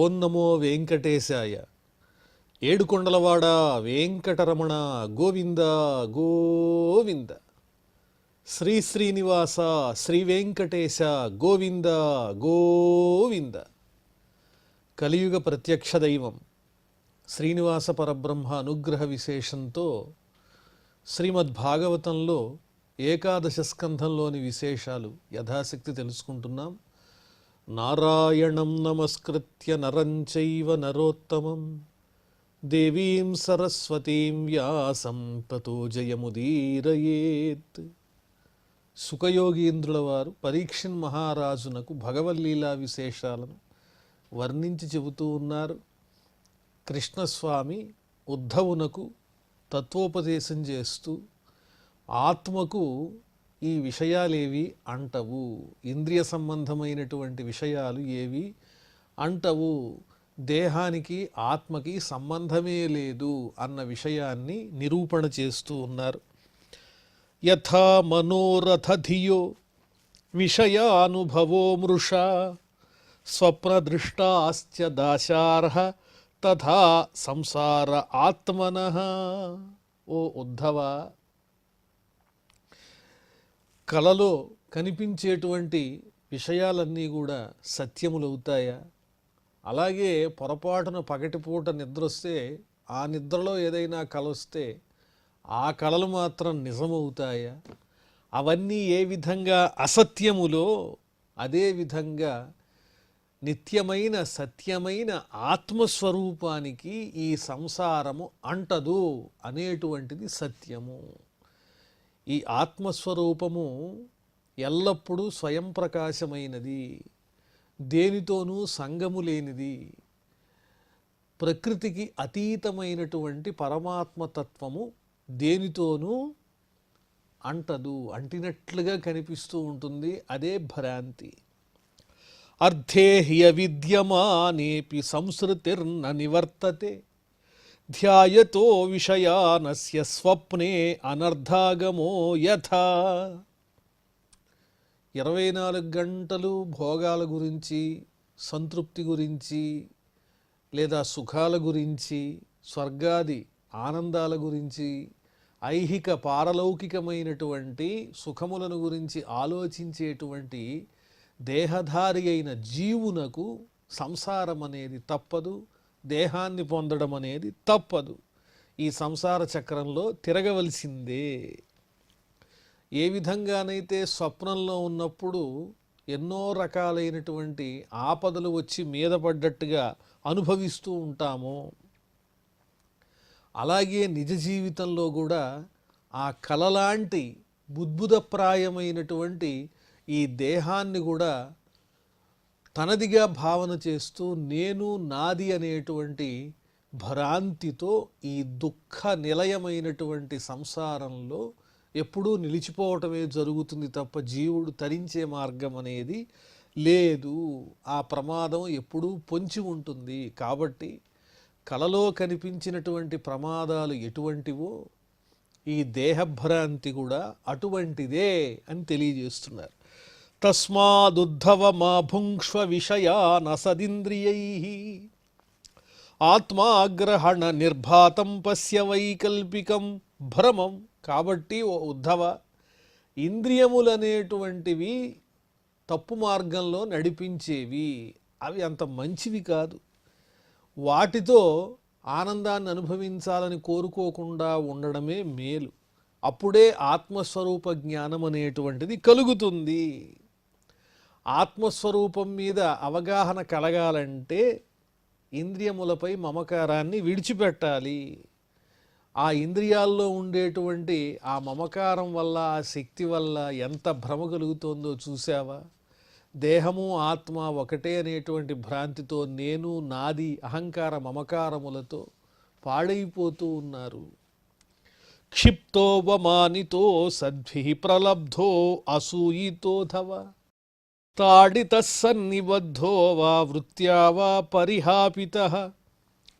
ఓం నమో వెంకటేశాయ. ఏడుకొండలవాడ వెంకటరమణ గోవింద గోవింద. శ్రీ శ్రీనివాస శ్రీ వెంకటేశ గోవింద గోవింద. కలియుగ ప్రత్యక్ష దైవం శ్రీనివాస పరబ్రహ్మ అనుగ్రహ విశేషంతో శ్రీమద్భాగవతంలో ఏకాదశ స్కంధంలోని విశేషాలు యథాశక్తి తెలుసుకుంటున్నాం. నారాయణం నమస్కృత్య నరం చైవ నరోత్తమం దేవీం సరస్వతీం వ్యాసం తతో జయముదీరయేత్. సుఖయోగీంద్రుల వారు పరీక్షణ్ మహారాజునకు భగవల్లీలా విశేషాలను వర్ణించి చెబుతూ ఉన్నారు. కృష్ణస్వామి ఉద్ధవునకు తత్వోపదేశం చేస్తూ ఆత్మకు ఈ విషయాలేవి అంటవు, ఇంద్రియ సంబంధమైనటువంటి విషయాలు ఏవి అంటవు, దేహానికి ఆత్మకి సంబంధమే లేదు అన్న విషయాన్ని నిరూపణ చేస్తూ ఉన్నారు. యథా మనోరథ ధియో విషయానుభవో మృషా స్వప్నదృష్టాశ్చ దాశార్హ తథా సంసార ఆత్మనః. ఓ ఉద్ధవ, కలలో కనిపించేటువంటి విషయాలన్నీ కూడా సత్యములవుతాయా? అలాగే పొరపాటున పగటిపూట నిద్రొస్తే ఆ నిద్రలో ఏదైనా కల వస్తే ఆ కళలు మాత్రం నిజమవుతాయా? అవన్నీ ఏ విధంగా అసత్యములో అదే విధంగా నిత్యమైన సత్యమైన ఆత్మస్వరూపానికి ఈ సంసారము అంటదు అనేటువంటిది సత్యము. ఈ ఆత్మస్వరూపము ఎల్లప్పుడూ స్వయం ప్రకాశమైనది, దేనితోనూ సంగము లేనిది, ప్రకృతికి అతీతమైనటువంటి పరమాత్మతత్వము దేనితోనూ అంటదు, అంటినట్లుగా కనిపిస్తూ ఉంటుంది. అదే భ్రాంతి. అర్థే హ్య విద్యమానేపి సంసృతిర్న నివర్తతే ధ్యాయతో విషయానస్య స్వప్నే అనర్ధాగమో యథా. 24 గంటలు భోగాల గురించి, సంతృప్తి గురించి, లేదా సుఖాల గురించి, స్వర్గాది ఆనందాల గురించి, ఐహిక పారలౌకికమైనటువంటి సుఖములను గురించి ఆలోచించేటువంటి దేహధారి అయిన జీవునకు సంసారం అనేది తప్పదు, దేహాన్ని పొందడం అనేది తప్పదు. ఈ సంసార చక్రంలో తిరగవలసిందే. ఏ విధంగానైతే స్వప్నంలో ఉన్నప్పుడు ఎన్నో రకాలైనటువంటి ఆపదలు వచ్చి మీద పడ్డట్టుగా అనుభవిస్తూ ఉంటామో, అలాగే నిజ జీవితంలో కూడా ఆ కలలాంటి బుద్భుతప్రాయమైనటువంటి ఈ దేహాన్ని కూడా తనదిగా భావన చేస్తూ నేను నాది అనేటువంటి భ్రాంతితో ఈ దుఃఖ నిలయమైనటువంటి సంసారంలో ఎప్పుడూ నిలిచిపోవటమే జరుగుతుంది తప్ప జీవుడు తరించే మార్గం అనేది లేదు. ఆ ప్రమాదం ఎప్పుడూ పొంచి ఉంటుంది. కాబట్టి కలలో కనిపించినటువంటి ప్రమాదాలు ఎటువంటివో ఈ దేహభ్రాంతి కూడా అటువంటిదే అని తెలియజేస్తున్నారు. తస్మాదుద్ధవ మా భుంక్ష్వ విషయాన్ అసదింద్రియైః ఆత్మాగ్రహణ నిర్భాతం పశ్య వైకల్పికం భ్రమం. కాబట్టి ఓ ఉద్ధవ, ఇంద్రియములనేటువంటివి తప్పు మార్గంలో నడిపించేవి, అవి అంత మంచివి కాదు. వాటితో ఆనందాన్ని అనుభవించాలని కోరుకోకుండా ఉండడమే మేలు. అప్పుడే ఆత్మస్వరూప జ్ఞానం అనేటువంటిది కలుగుతుంది. ఆత్మస్వరూపం మీద అవగాహన కలగాలంటే ఇంద్రియములపై మమకారాన్ని విడిచిపెట్టాలి. ఆ ఇంద్రియాల్లో ఉండేటువంటి ఆ మమకారం వల్ల, ఆ శక్తి వల్ల ఎంత భ్రమ కలుగుతోందో చూసావా? దేహము ఆత్మ ఒకటే అనేటువంటి భ్రాంతితో నేను నాది అహంకార మమకారములతో పాడైపోతూ ఉన్నారు. క్షిప్తోవమానితో సద్భిః ప్రలబ్ధో అసూయితోధవ తాడితః సన్నిబద్ధో వా వృత్యా వా పరిహాపితః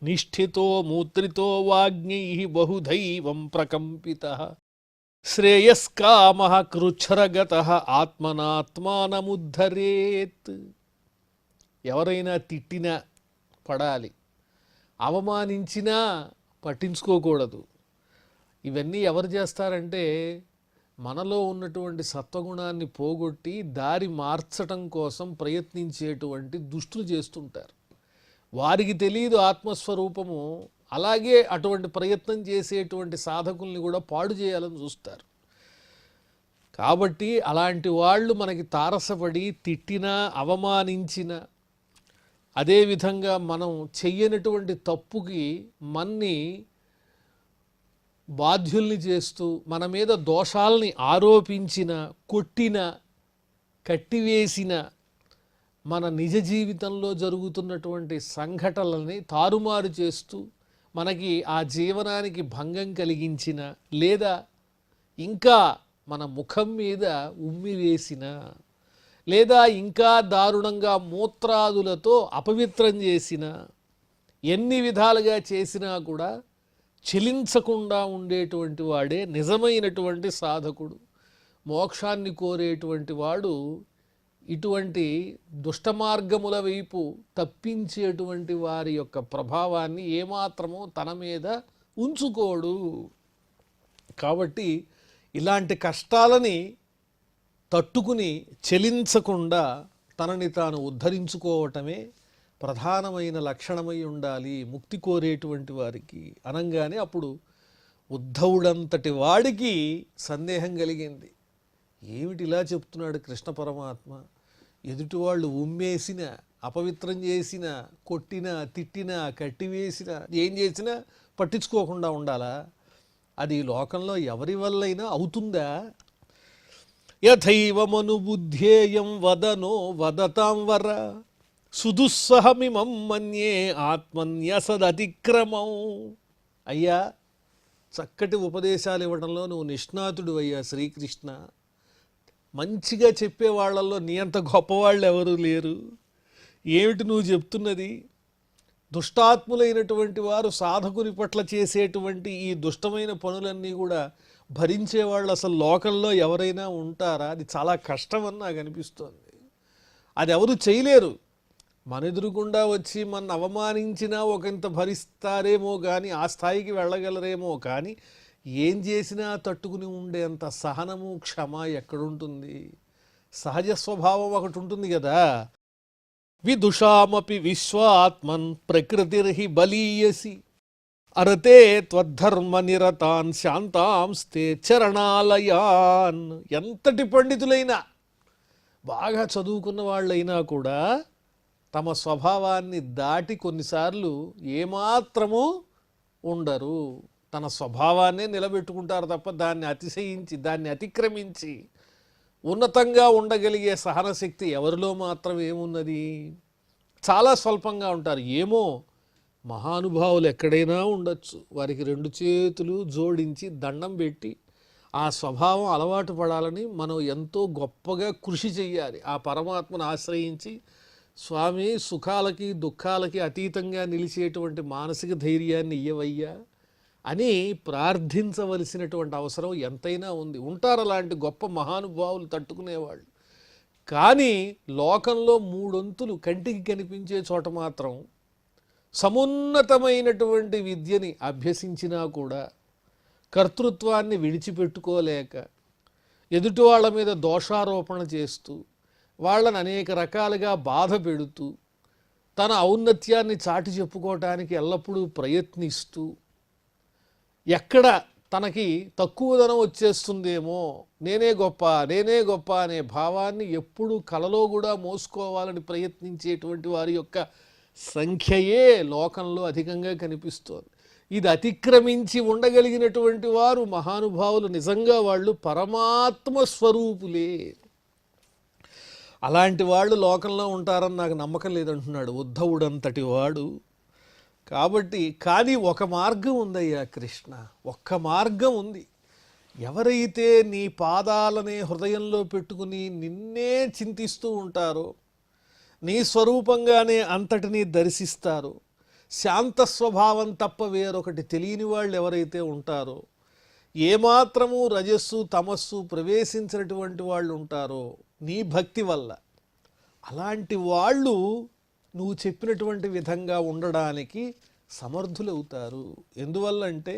నిష్ఠితో మూత్రితో వాగ్ఞైః బహుధైవం ప్రకంపితః శ్రేయస్కామః కృచ్ఛ్రగతః ఆత్మనాత్మానముద్ధరేత్. ఎవరైనా తిట్టినా పడాలి, అవమానించినా పట్టించుకోకూడదు. ఇవన్నీ ఎవరు చేస్తారంటే మనలో ఉన్నటువంటి సత్వగుణాన్ని పోగొట్టి దారి మార్చటం కోసం ప్రయత్నించేటువంటి దుష్టులు చేస్తుంటారు. వారికి తెలియదు ఆత్మస్వరూపము, అలాగే అటువంటి ప్రయత్నం చేసేటువంటి సాధకుల్ని కూడా పాడు చేయాలని చూస్తారు. కాబట్టి అలాంటి వాళ్ళు మనకి తారసపడి తిట్టినా అవమానించినా, అదేవిధంగా మనం చెయ్యనటువంటి తప్పుకి మన్ని బాధ్యుల్ని చేస్తూ మన మీద దోషాల్ని ఆరోపించిన, కొట్టిన, కట్టివేసిన, మన నిజ జీవితంలో జరుగుతున్నటువంటి సంఘటనలని తారుమారు చేస్తూ మనకి ఆ జీవనానికి భంగం కలిగించిన, లేదా ఇంకా మన ముఖం మీద ఉమ్మి వేసిన, లేదా ఇంకా దారుణంగా మూత్రాదులతో అపవిత్రం చేసిన, ఎన్ని విధాలుగా చేసినా కూడా చెలించకుండా ఉండేటువంటి వాడే నిజమైనటువంటి సాధకుడు. మోక్షాన్ని కోరేటువంటి వాడు ఇటువంటి దుష్టమార్గముల వైపు తప్పించేటువంటి వారి యొక్క ప్రభావాన్ని ఏమాత్రమూ తన మీద ఉంచుకోడు. కాబట్టి ఇలాంటి కష్టాలని తట్టుకుని చెలించకుండా తనని తాను ఉద్ధరించుకోవటమే ప్రధానమైన లక్షణమై ఉండాలి ముక్తి కోరేటువంటి వారికి అనంగానే అప్పుడు ఉద్ధవుడంతటి వాడికి సందేహం కలిగింది. ఏమిటి ఇలా చెప్తున్నాడు కృష్ణ పరమాత్మ? ఎదుటివాళ్ళు ఉమ్మేసిన, అపవిత్రం చేసిన, కొట్టిన, తిట్టిన, కట్టివేసిన, ఏం చేసినా పట్టించుకోకుండా ఉండాలా? అది లోకంలో ఎవరి వల్లైనా అవుతుందా? యథైవమనుబుద్ధేయం వదనో వదతాం వర సుదుస్సహమిమం మన్యే ఆత్మన్యసదతిక్రమం. అయ్యా, చక్కటి ఉపదేశాలు ఇవ్వడంలో నువ్వు నిష్ణాతుడు అయ్యా శ్రీకృష్ణ. మంచిగా చెప్పే వాళ్ళల్లో నీ అంత గొప్పవాళ్ళు ఎవరూ లేరు. ఏమిటి నువ్వు చెప్తున్నది? దుష్టాత్ములైనటువంటి వారు సాధకుని పట్ల చేసేటువంటి ఈ దుష్టమైన పనులన్నీ కూడా భరించేవాళ్ళు అసలు లోకంలో ఎవరైనా ఉంటారా? అది చాలా కష్టమని నాకు అనిపిస్తోంది. అది ఎవరు చేయలేరు. మన ఎదురుగుండా వచ్చి మన అవమానించినా ఒకంత భరిస్తారేమో కానీ, ఆ స్థాయికి వెళ్ళగలరేమో కానీ, ఏం చేసినా తట్టుకుని ఉండేంత సహనము, క్షమ ఎక్కడుంటుంది? సహజ స్వభావం ఒకటి ఉంటుంది కదా. విదుషామపి విశ్వాత్మన్ ప్రకృతిర్హి బలీయసి అరతే త్వద్ధర్మ నిరతాన్ శాంతాంస్తే చరణాలయాన్. ఎంతటి పండితులైనా, బాగా చదువుకున్న వాళ్ళైనా కూడా తమ స్వభావాన్ని దాటి కొన్నిసార్లు ఏమాత్రము ఉండరు. తన స్వభావాన్నే నిలబెట్టుకుంటారు తప్ప దాన్ని అతిశయించి, దాన్ని అతిక్రమించి ఉన్నతంగా ఉండగలిగే సహనశక్తి ఎవరిలో మాత్రం ఏమున్నది? చాలా స్వల్పంగా ఉంటారు. ఏమో మహానుభావులు ఎక్కడైనా ఉండొచ్చు. వారికి రెండు చేతులు జోడించి దండం పెట్టి ఆ స్వభావం అలవాటు పడాలని మనం ఎంతో గొప్పగా కృషి చెయ్యాలి. ఆ పరమాత్మను ఆశ్రయించి, స్వామి సుఖాలకి దుఃఖాలకి అతీతంగా నిలిచేటువంటి మానసిక ధైర్యాన్ని ఇయ్యవయ్యా అని ప్రార్థించవలసినటువంటి అవసరం ఎంతైనా ఉంది. ఉంటారు అలాంటి గొప్ప మహానుభావులు, తట్టుకునేవాళ్ళు. కానీ లోకంలో మూడొంతులు కంటికి కనిపించే చోట మాత్రం సమున్నతమైనటువంటి విద్యని అభ్యసించినా కూడా కర్తృత్వాన్ని విడిచిపెట్టుకోలేక ఎదుటి వాళ్ళ మీద దోషారోపణ చేస్తూ, వాళ్ళని అనేక రకాలుగా బాధ పెడుతూ, తన ఔన్నత్యాన్ని చాటి చెప్పుకోవటానికి ఎల్లప్పుడూ ప్రయత్నిస్తూ, ఎక్కడ తనకి తక్కువదనం వచ్చేస్తుందేమో, నేనే గొప్ప అనే భావాన్ని ఎప్పుడూ కలలో కూడా మోసుకోవాలని ప్రయత్నించేటువంటి వారి యొక్క సంఖ్యయే లోకంలో అధికంగా కనిపిస్తోంది. ఇది అతిక్రమించి ఉండగలిగినటువంటి వారు మహానుభావులు. నిజంగా వాళ్ళు పరమాత్మ స్వరూపులే. అలాంటి వాళ్ళు లోకంలో ఉంటారని నాకు నమ్మకం లేదంటున్నాడు ఉద్ధవుడంతటి వాడు. కాబట్టి కానీ ఒక మార్గం ఉందయ్యా కృష్ణ, ఒక్క మార్గం ఉంది. ఎవరైతే నీ పాదాలనే హృదయంలో పెట్టుకుని నిన్నే చింతిస్తూ ఉంటారో, నీ స్వరూపంగానే అంతటినీ దర్శిస్తారో, శాంత స్వభావం తప్ప వేరొకటి తెలియని వాళ్ళు ఎవరైతే ఉంటారో, ఏమాత్రము రజస్సు తమస్సు ప్రవేశించినటువంటి వాళ్ళు ఉంటారో నీ భక్తి వల్ల, అలాంటి వాళ్ళు నువ్వు చెప్పినటువంటి విధంగా ఉండడానికి సమర్థులవుతారు. ఎందువల్లంటే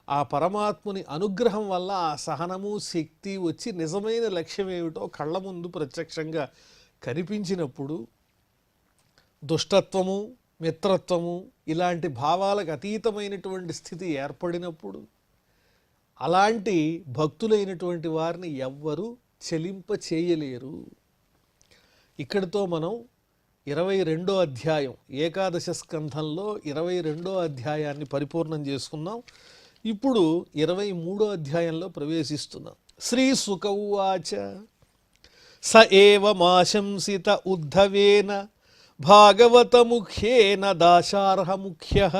ఆ పరమాత్ముని అనుగ్రహం వల్ల ఆ సహనము శక్తి వచ్చి నిజమైన లక్ష్యం ఏమిటో కళ్ళ ముందు ప్రత్యక్షంగా కనిపించినప్పుడు, దుష్టత్వము మిత్రత్వము ఇలాంటి భావాలకు అతీతమైనటువంటి స్థితి ఏర్పడినప్పుడు, అలాంటి భక్తులైనటువంటి వారిని ఎవ్వరూ చెలింప చేయలేరు. ఇక్కడితో మనం 22వ అధ్యాయం ఏకాదశ స్కంధంలో 22వ అధ్యాయాన్ని పరిపూర్ణం చేసుకున్నాం. ఇప్పుడు 23వ అధ్యాయంలో ప్రవేశిస్తున్నాం. శ్రీ శుక ఉవాచ స ఏవ మాశంసిత ఉద్ధవేన భాగవతముఖ్యేన దాశార్హముఖ్యః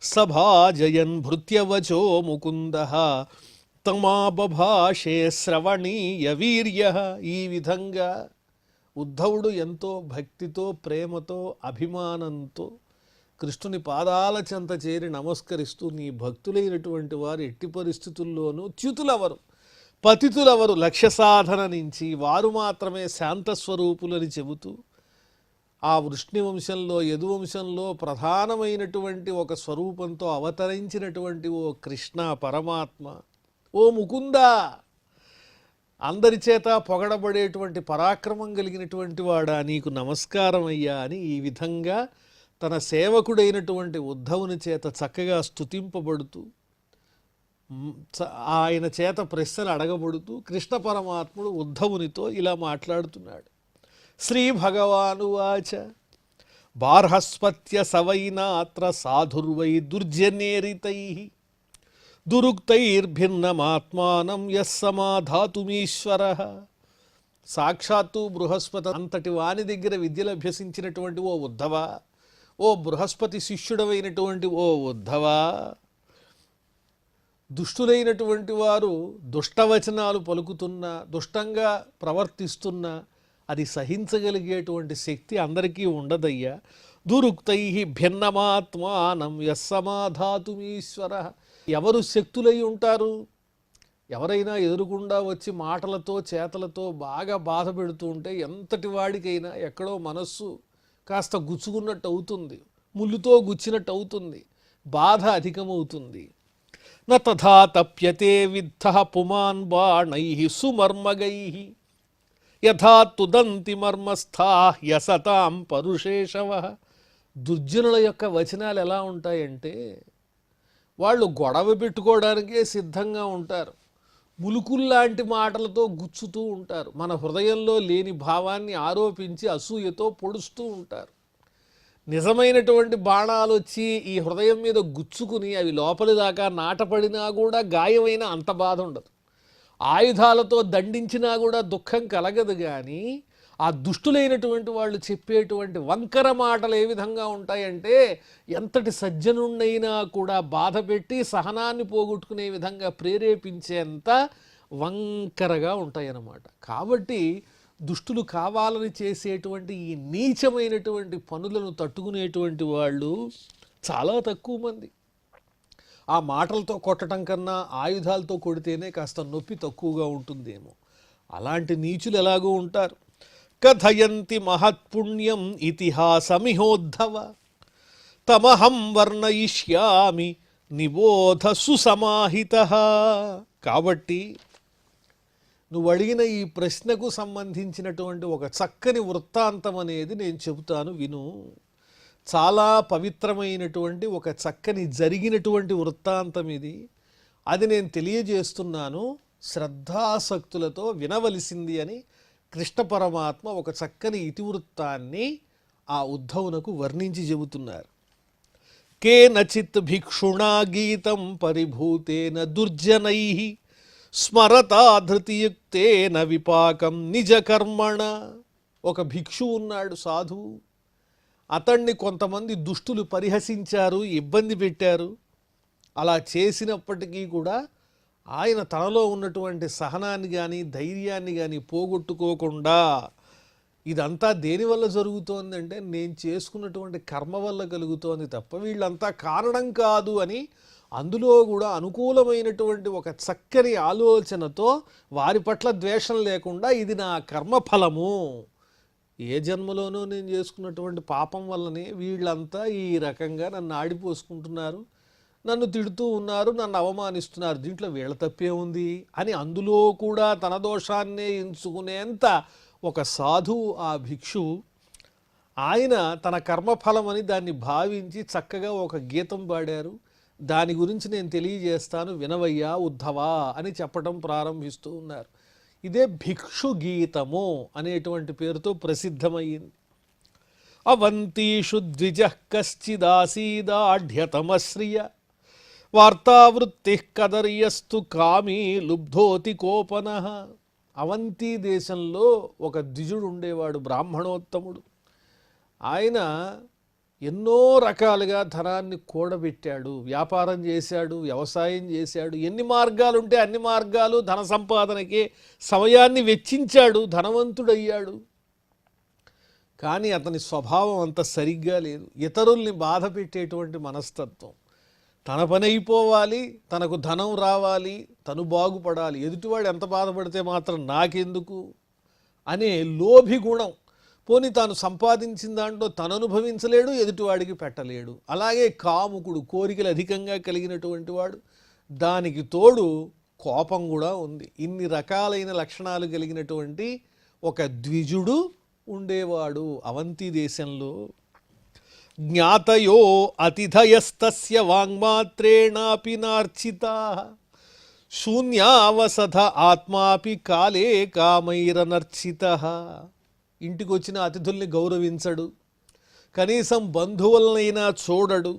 సభాజయన్ భృత్యవచో ముకుందః తమాబభాషే శ్రవణీయ వీర్యః. ఈ విధంగా ఉద్ధవుడు ఎంతో భక్తితో ప్రేమతో అభిమానంతో కృష్ణుని పాదాల చెంత చేరి నమస్కరిస్తూ, నీ భక్తులైనటువంటి వారు ఎట్టి పరిస్థితుల్లోనూ చ్యుతులవరు, పతితులవరు, లక్ష్య సాధన నుంచి వారు మాత్రమే శాంతస్వరూపులని చెబుతూ, ఆ వృష్ణి వంశంలో యదువంశంలో ప్రధానమైనటువంటి ఒక స్వరూపంతో అవతరించినటువంటి ఓ కృష్ణ పరమాత్మ, ఓ ముకుంద, అందరి చేత పొగడబడేటువంటి పరాక్రమం కలిగినటువంటి వాడా, నీకు నమస్కారం అయ్యా అని ఈ విధంగా తన సేవకుడైనటువంటి ఉద్ధవుని చేత చక్కగా స్తుతింపబడుతూ, ఆయన చేత ప్రశ్నలు అడగబడుతూ కృష్ణ పరమాత్ముడు ఉద్ధవునితో ఇలా మాట్లాడుతున్నాడు. శ్రీ భగవానువాచ బార్హస్పత్య సవైనాత్ర సాధుర్వై దుర్జనేరితైః దురుక్తైర్భిన్నమాత్మానం యస్సమాధాతుమీశ్వరః. సాక్షాత్తు బృహస్పతి అంతటి వాని దగ్గర విద్యలు అభ్యసించినటువంటి ఓ ఉద్ధవ, ఓ బృహస్పతి శిష్యుడవైనటువంటి ఓ ఉద్ధవ, దుష్టులైనటువంటి వారు దుష్టవచనాలు పలుకుతున్నా, దుష్టంగా ప్రవర్తిస్తున్నా అది సహించగలిగేటువంటి శక్తి అందరికీ ఉండదయ్యా. దురుక్తై భిన్నమాత్మానం యస్సమాధాతుమీశ్వరః. ఎవరు శక్తులై ఉంటారు? ఎవరైనా ఎదురుగుండా వచ్చి మాటలతో చేతలతో బాగా బాధ పెడుతూ ఉంటే ఎంతటి వాడికైనా ఎక్కడో మనస్సు కాస్త గుచ్చుకున్నట్టు అవుతుంది, ముళ్ళుతో గుచ్చినట్టు అవుతుంది, బాధ అధికమవుతుంది. న తథా తప్యతే విద్ధః పుమాన్ బాణైః సుమర్మగైః యథా తుదంతి మర్మస్థాః యసతాం పరుషేషవః. దుర్జనుల యొక్క వచనాలు ఎలా ఉంటాయంటే, వాళ్ళు గొడవ పెట్టుకోవడానికే సిద్ధంగా ఉంటారు, ములుకుల్లాంటి మాటలతో గుచ్చుతూ ఉంటారు, మన హృదయంలో లేని భావాన్ని ఆరోపించి అసూయతో పొడుస్తూ ఉంటారు. నిజమైనటువంటి బాణాలు వచ్చి ఈ హృదయం మీద గుచ్చుకుని అవి లోపలి దాకా నాటపడినా కూడా గాయమైన అంత బాధ ఉండదు, ఆయుధాలతో దండించినా కూడా దుఃఖం కలగదు. కానీ ఆ దుష్టులైనటువంటి వాళ్ళు చెప్పేటువంటి వంకర మాటలు ఏ విధంగా ఉంటాయంటే, ఎంతటి సజ్జనున్నైనా కూడా బాధ పెట్టి సహనాన్ని పోగొట్టుకునే విధంగా ప్రేరేపించేంత వంకరగా ఉంటాయన్నమాట. కాబట్టి దుష్టులు కావాలని చేసేటువంటి ఈ నీచమైనటువంటి పనులను తట్టుకునేటువంటి వాళ్ళు చాలా తక్కువ మంది. ఆ మాటలతో కొట్టడం కన్నా ఆయుధాలతో కొడితేనే కాస్త నొప్పి తక్కువగా ఉంటుందేమో. అలాంటి నీచులు ఎలాగో ఉంటారు. కథయంతి మహత్పుణ్యం ఇతిహాసమిహోద్ధవ తమహం వర్ణయిష్యామి నిబోధ సుసమాహితః. కాబట్టి నువ్వు అడిగిన ఈ ప్రశ్నకు సంబంధించినటువంటి ఒక చక్కని వృత్తాంతం అనేది నేను చెబుతాను, విను. చాలా పవిత్రమైనటువంటి ఒక చక్కని జరిగినటువంటి వృత్తాంతం ఇది. అది నేను తెలియజేస్తున్నాను, శ్రద్ధాసక్తులతో వినవలసింది అని కృష్ణ పరమాత్మ ఒక చక్కని ఇతివృత్తాన్ని ఆ ఉద్ధవునకు వర్ణించి చెబుతున్నారు. కేనచిత్ భిక్షుణా గీతం పరిభూతేన దుర్జనైః స్మరతా ధృతియుక్తేన విపాకం నిజ కర్మణ. ఒక భిక్షు ఉన్నాడు, సాధువు. అతన్ని కొంతమంది దుష్టులు పరిహసించారు, ఇబ్బంది పెట్టారు. అలా చేసినప్పటికీ కూడా ఆయన తనలో ఉన్నటువంటి సహనాన్ని కానీ ధైర్యాన్ని కానీ పోగొట్టుకోకుండా, ఇదంతా దేనివల్ల జరుగుతోందంటే నేను చేసుకున్నటువంటి కర్మ వల్ల కలుగుతోంది తప్ప వీళ్ళంతా కారణం కాదు అని అందులో కూడా అనుకూలమైనటువంటి ఒక చక్కని ఆలోచనతో వారి పట్ల ద్వేషం లేకుండా ఇది నా కర్మఫలము, ఏ జన్మలోనూ నేను చేసుకున్నటువంటి పాపం వల్లనే వీళ్ళంతా ఈ రకంగా నన్ను ఆడిపోసుకుంటున్నారు, నన్ను తిడుతూ ఉన్నారు, నన్ను అవమానిస్తున్నారు, దీంట్లో వీళ్ళ తప్పే ఉంది అని అందులో కూడా తన దోషాన్నే ఎంచుకునేంత ఒక సాధువు ఆ భిక్షువు. ఆయన తన కర్మఫలం అని దాన్ని భావించి చక్కగా ఒక గీతం పాడారు. దాని గురించి నేను తెలియజేస్తాను వినవయ్యా ఉద్ధవా అని చెప్పడం ప్రారంభిస్తూ ఉన్నారు. ఇదే భిక్షు గీతము అనేటువంటి పేరుతో ప్రసిద్ధమయ్యింది. అవంతీషు ద్విజ కశ్చిదాసీదాఢ్యతమశ్రియ వార్తావృత్తి కదర్యస్తు కామీ లుబ్ధోతి కోపన. అవంతి దేశంలో ఒక ద్విజుడు ఉండేవాడు, బ్రాహ్మణోత్తముడు. ఆయన ఎన్నో రకాలుగా ధనాన్ని కూడబెట్టాడు, వ్యాపారం చేశాడు, వ్యవసాయం చేశాడు, ఎన్ని మార్గాలుంటే అన్ని మార్గాలు ధన సంపాదనకే సమయాన్ని వెచ్చించాడు, ధనవంతుడయ్యాడు. కానీ అతని స్వభావం అంత సరిగ్గా లేదు, ఇతరుల్ని బాధ పెట్టేటువంటి మనస్తత్వం. తన పని అయిపోవాలి, తనకు ధనం రావాలి, తను బాగుపడాలి, ఎదుటివాడు ఎంత బాధపడితే మాత్రం నాకెందుకు అనే లోభి గుణం. పోని తాను సంపాదించిన దాంట్లో తను అనుభవించలేడు, ఎదుటివాడికి పెట్టలేడు. అలాగే కాముకుడు, కోరికలు అధికంగా కలిగినటువంటి వాడు, దానికి తోడు కోపం కూడా ఉంది. ఇన్ని రకాలైన లక్షణాలు కలిగినటువంటి ఒక ద్విజుడు ఉండేవాడు అవంతి దేశంలో. జ్ఞాతయో అతిథయస్తస్య వాంగ్మాత్రేణాపి నార్చితా శూన్యావసథ ఆత్మాపి కాలే కామైరనర్చితః. ఇంటికి వచ్చిన అతిథుల్ని గౌరవించడు, కనీసం బంధువులనైనా చూడడు,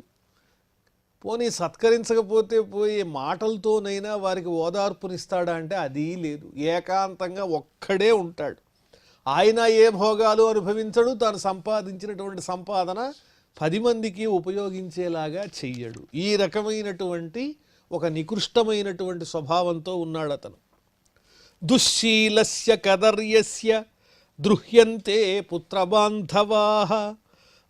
పోనీ సత్కరించకపోతే పోయే మాటలతోనైనా వారికి ఓదార్పునిస్తాడా అంటే అదీ లేదు. ఏకాంతంగా ఒక్కడే ఉంటాడు. ఆయన ఏ భోగాలు అనుభవించడు, తాను సంపాదించినటువంటి సంపాదన 10 మందికి ఉపయోగించేలాగా చెయ్యడు. ఈ రకమైనటువంటి ఒక నికృష్టమైనటువంటి స్వభావంతో ఉన్నాడు అతను. దుశ్శీలస్య కదర్యస్య దృహ్యంతే పుత్రబాంధవాః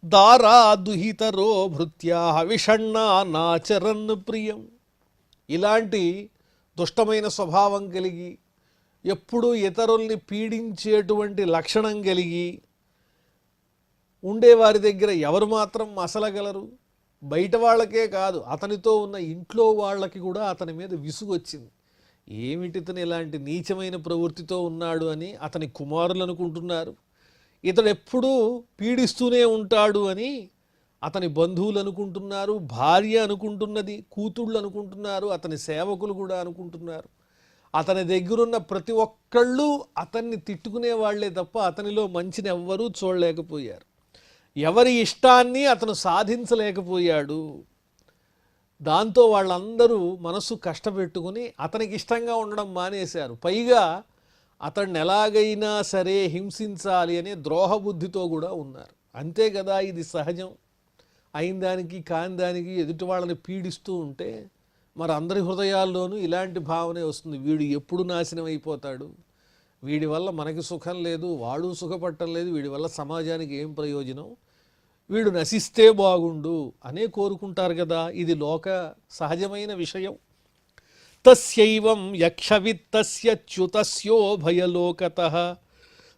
దారా దుహితరో భృత్యాః విషణ్ణా నాచరన్ ప్రియం. ఇలాంటి దుష్టమైన స్వభావం కలిగి ఎప్పుడూ ఇతరుల్ని పీడించేటువంటి లక్షణం కలిగి ఉండేవారి దగ్గర ఎవరు మాత్రం మసలగలరు? బయట వాళ్ళకే కాదు, అతనితో ఉన్న ఇంట్లో వాళ్ళకి కూడా అతని మీద విసుగు వచ్చింది. ఏమిటితను ఇలాంటి నీచమైన ప్రవృత్తితో ఉన్నాడు అని అతని కుమారులు అనుకుంటున్నారు. ఇతడు ఎప్పుడూ పీడిస్తూనే ఉంటాడు అని అతని బంధువులు అనుకుంటున్నారు, భార్య అనుకుంటున్నది, కూతుళ్ళు అనుకుంటున్నారు, అతని సేవకులు కూడా అనుకుంటున్నారు. అతని దగ్గరున్న ప్రతి ఒక్కళ్ళు అతన్ని తిట్టుకునే వాళ్లే తప్ప అతనిలో మంచిని ఎవ్వరూ చూడలేకపోయారు. ఎవరి ఇష్టాన్ని అతను సాధించలేకపోయాడు. దాంతో వాళ్ళందరూ మనసు కష్టపెట్టుకుని అతనికి ఇష్టంగా ఉండడం మానేశారు. పైగా అతన్ని ఎలాగైనా సరే హింసించాలి అనే ద్రోహబుద్ధితో కూడా ఉన్నారు. అంతే కదా, ఇది సహజం. అయిన దానికి కాని దానికి ఎదుటి వాళ్ళని పీడిస్తూ ఉంటే మరి అందరి హృదయాల్లోనూ ఇలాంటి భావనే వస్తుంది. వీడు ఎప్పుడు నాశనం అయిపోతాడు, వీడి వల్ల మనకి సుఖం లేదు, వాడు సుఖపట్టం లేదు, వీడి వల్ల సమాజానికి ఏం ప్రయోజనం, వీడు నశిస్తే బాగుండు అనే కోరుకుంటారు కదా. ఇది లోక సహజమైన విషయం. తస్యైవం యక్షవిత్తస్యచ్యుతస్యో భయలోకతః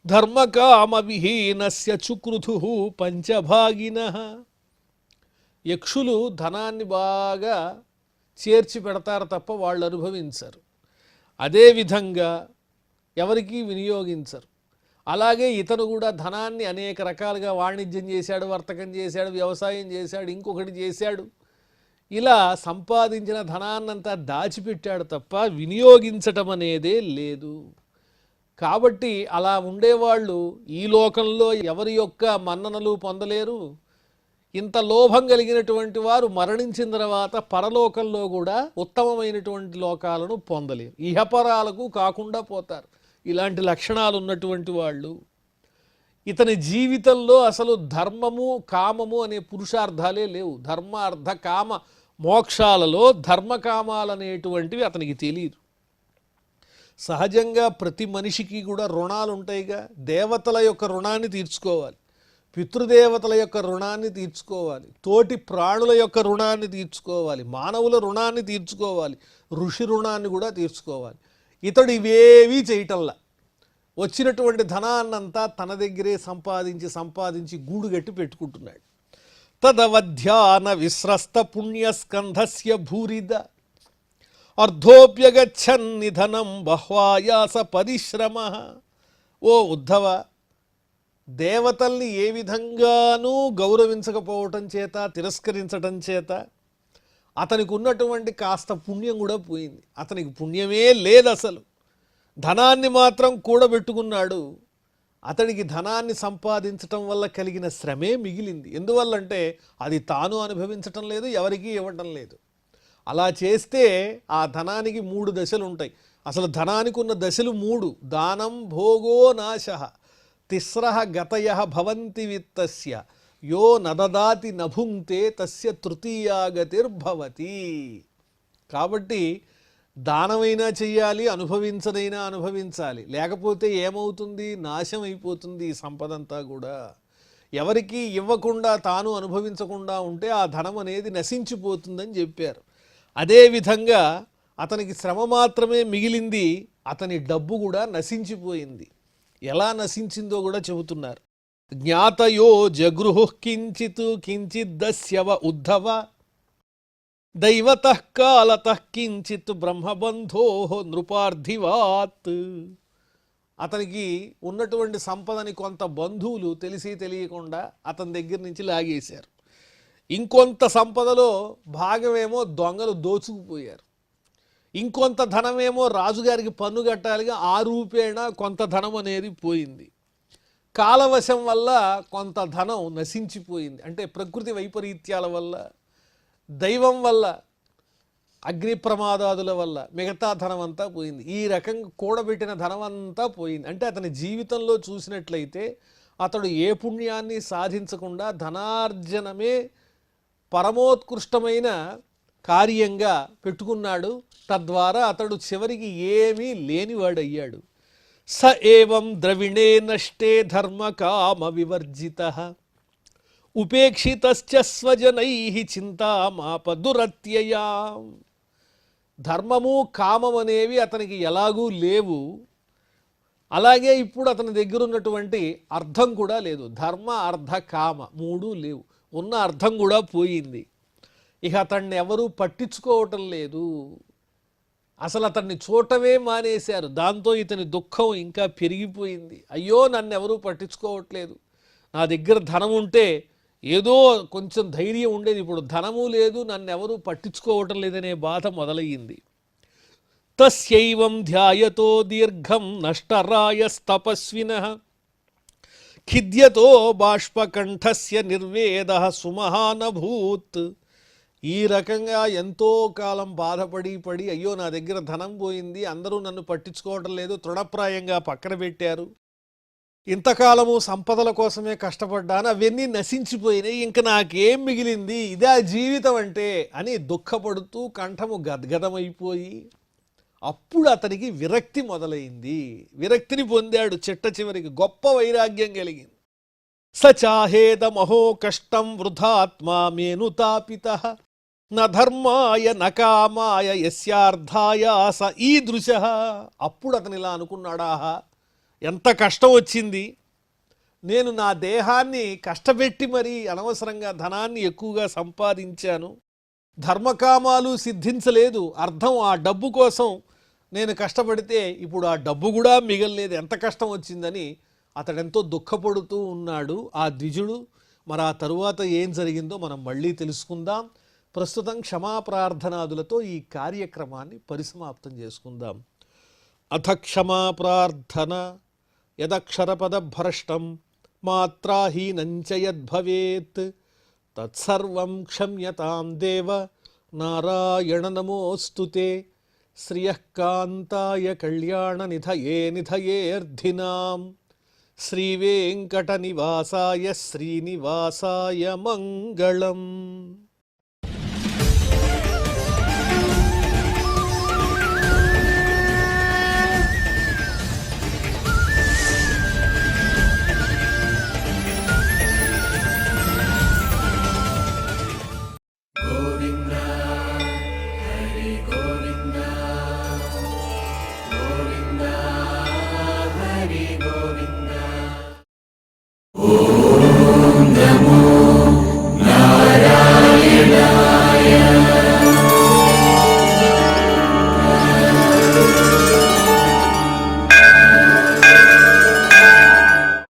ధర్మకామవిహీనస్య చుక్రుధుః పంచభాగినః. యక్షులు ధనాన్ని బాగా చేర్చి పెడతారు తప్ప వాళ్ళు అనుభవించరు. అదేవిధంగా ఎవరికీ వినియోగించరు. అలాగే ఇతను కూడా ధనాన్ని అనేక రకాలుగా వాణిజ్యం చేశాడు, వర్తకం చేశాడు, వ్యవసాయం చేశాడు, ఇంకొకటి చేశాడు. ఇలా సంపాదించిన ధనాన్నంతా దాచిపెట్టాడు తప్ప వినియోగించటం అనేదే లేదు. కాబట్టి అలా ఉండేవాళ్ళు ఈ లోకంలో ఎవరి యొక్క మన్ననలు పొందలేరు. ఇంత లోభం కలిగినటువంటి వారు మరణించిన తర్వాత పరలోకంలో కూడా ఉత్తమమైనటువంటి లోకాలను పొందలేరు, ఇహపరాలకు కాకుండా పోతారు. ఇలాంటి లక్షణాలు ఉన్నటువంటి వాళ్ళు ఇతని జీవితంలో అసలు ధర్మము కామము అనే పురుషార్థాలే లేవు. ధర్మ అర్థ కామ మోక్షాలలో ధర్మకామాలనేటువంటివి అతనికి తెలియదు. సహజంగా ప్రతి మనిషికి కూడా రుణాలు ఉంటాయిగా. దేవతల యొక్క రుణాన్ని తీర్చుకోవాలి, పితృదేవతల యొక్క రుణాన్ని తీర్చుకోవాలి, తోటి ప్రాణుల యొక్క రుణాన్ని తీర్చుకోవాలి, మానవుల రుణాన్ని తీర్చుకోవాలి, ఋషి రుణాన్ని కూడా తీర్చుకోవాలి. ఇతడు ఇవేవీ చేయటంలా వచ్చినటువంటి ధనాన్నంతా తన దగ్గరే సంపాదించి గూడుగట్టి పెట్టుకుంటున్నాడు. తదవధ్యాన విస్రస్త పుణ్యస్కంధస్య భూరిద అర్ధోప్యగచ్చన్ నిధనం బహ్వాయాస పరిశ్రమ. ఓ ఉద్ధవ, దేవతల్ని ఏ విధంగానూ గౌరవించకపోవటం చేత, తిరస్కరించటం చేత అతనికి ఉన్నటువంటి కాస్త పుణ్యం కూడా పోయింది. అతనికి పుణ్యమే లేదు అసలు. ధనాన్ని మాత్రం కూడబెట్టుకున్నాడు. అతడికి ధనాన్ని సంపాదించటం వల్ల కలిగిన శ్రమే మిగిలింది. ఎందువల్లంటే అది తాను అనుభవించటం లేదు, ఎవరికీ ఇవ్వటం లేదు. అలా చేస్తే ఆ ధనానికి 3 దశలు ఉంటాయి. అసలు ధనానికి ఉన్న దశలు 3: దానం, భోగో, నాశ. తిస్రః గతయః భవంతి విత్తస్య యో నదదాతి నభుంక్తే తస్య తృతీయా గతిర్భవతి. కాబట్టి దానమైనా చెయ్యాలి, అనుభవించనైనా అనుభవించాలి. లేకపోతే ఏమవుతుంది? నాశం అయిపోతుంది ఈ సంపదంతా కూడా. ఎవరికి ఇవ్వకుండా తాను అనుభవించకుండా ఉంటే ఆ ధనం అనేది నశించిపోతుందని చెప్పారు. అదేవిధంగా అతనికి శ్రమ మాత్రమే మిగిలింది, అతని డబ్బు కూడా నశించిపోయింది. ఎలా నశించిందో కూడా చెబుతున్నారు. జ్ఞాతయో జగృహు కించిద్దస్యవ ఉద్ధవ దైవతః కాలతః కించిత్ బ్రహ్మబంధో నృపార్థివాత్. అతనికి ఉన్నటువంటి సంపదని కొంత బంధువులు తెలిసి తెలియకుండా అతని దగ్గర నుంచి లాగేశారు. ఇంకొంత సంపదలో భాగమేమో దొంగలు దోచుకుపోయారు. ఇంకొంత ధనమేమో రాజుగారికి పన్ను కట్టాలిగా, ఆ రూపేణా కొంత ధనం అనేది పోయింది. కాలవశం వల్ల కొంత ధనం నశించిపోయింది. అంటే ప్రకృతి వైపరీత్యాల వల్ల, దైవం వల్ల, అగ్ని ప్రమాదాదుల వల్ల మిగతా ధనం అంతా పోయింది. ఈ రకంగా కూడబెట్టిన ధనం అంతా పోయింది. అంటే అతని జీవితంలో చూసినట్లయితే అతడు ఏ పుణ్యాన్ని సాధించకుండా ధనార్జనమే పరమోత్కృష్టమైన కార్యంగా పెట్టుకున్నాడు. తద్వారా అతడు చివరికి ఏమీ లేనివాడయ్యాడు. స ఏవం ద్రవిణే నష్టే ధర్మకామ వివర్జితః ఉపేక్షితశ్చ స్వజనైః చింతామాపదురత్యయా. ధర్మము కామం అనేవి అతనికి ఎలాగూ లేవు. అలాగే ఇప్పుడు అతని దగ్గర ఉన్నటువంటి అర్థం కూడా లేదు. ధర్మ అర్థ కామ 3 లేవు. ఉన్న అర్థం కూడా పోయింది. ఇక అతన్ని ఎవరూ పట్టించుకోవటం లేదు. అసలు అతన్ని చూడటమే మానేశారు. దాంతో ఇతని దుఃఖం ఇంకా పెరిగిపోయింది. అయ్యో, నన్ను ఎవరూ పట్టించుకోవట్లేదు. నా దగ్గర ధనం ఉంటే ఏదో కొంచెం ధైర్యం ఉండేది. ఇప్పుడు ధనము లేదు, నన్ను ఎవరూ పట్టించుకోవటం లేదనే బాధ మొదలయ్యింది. తస్యైవం ధ్యాయతో దీర్ఘం నష్టరాయస్తపస్వినః ఖిద్యతో బాష్పకంఠస్య నిర్వేదః సుమహానభూత్. ఈ రకంగా ఎంతో కాలం బాధపడి అయ్యో, నా దగ్గర ధనం పోయింది, అందరూ నన్ను పట్టించుకోవటం లేదు, తృణప్రాయంగా పక్కన పెట్టారు, ఇంతకాలము సంపదల కోసమే కష్టపడ్డాను, అవన్నీ నశించిపోయినాయి, ఇంక నాకేం మిగిలింది, ఇదే జీవితం అంటే అని దుఃఖపడుతూ కంఠము గద్గదమైపోయి అప్పుడు అతనికి విరక్తి మొదలైంది. విరక్తిని పొందాడు. చిట్ట చివరికి గొప్ప వైరాగ్యం కలిగింది. సచాహేదమహో కష్టం వృధాత్మా మేనుతాపితః న ధర్మాయ న కామాయ యస్యార్థాయ స ఈదృశః. అప్పుడు అతను ఇలా అనుకున్నాడా, ఎంత కష్టం వచ్చింది, నేను నా దేహాన్ని కష్టపెట్టి మరీ అనవసరంగా ధనాన్ని ఎక్కువగా సంపాదించాను, ధర్మకామాలు సిద్ధించలేదు, అర్థం ఆ డబ్బు కోసం నేను కష్టపడితే ఇప్పుడు ఆ డబ్బు కూడా మిగలలేదు, ఎంత కష్టం వచ్చిందని అతడెంతో దుఃఖపడుతూ ఉన్నాడు ఆ ద్విజుడు. మరి ఆ తరువాత ఏం జరిగిందో మనం మళ్ళీ తెలుసుకుందాం. ప్రస్తుతం క్షమాప్రార్థనాదులతో ఈ కార్యక్రమాన్ని పరిసమాప్తం చేసుకుందాం. అథ క్షమాప్రార్థన. యదక్షరపదభ్రష్టం మాత్రాహీనంచ యద్భవేత్ తత్సర్వం క్షమ్యతాం దేవ నారాయణ నమోస్తుతే. శ్రియః కాంతాయ కళ్యాణ నిధయే నిధయేర్ధినాం శ్రీ వెంకట నివాసాయ శ్రీనివాసాయ మంగళం.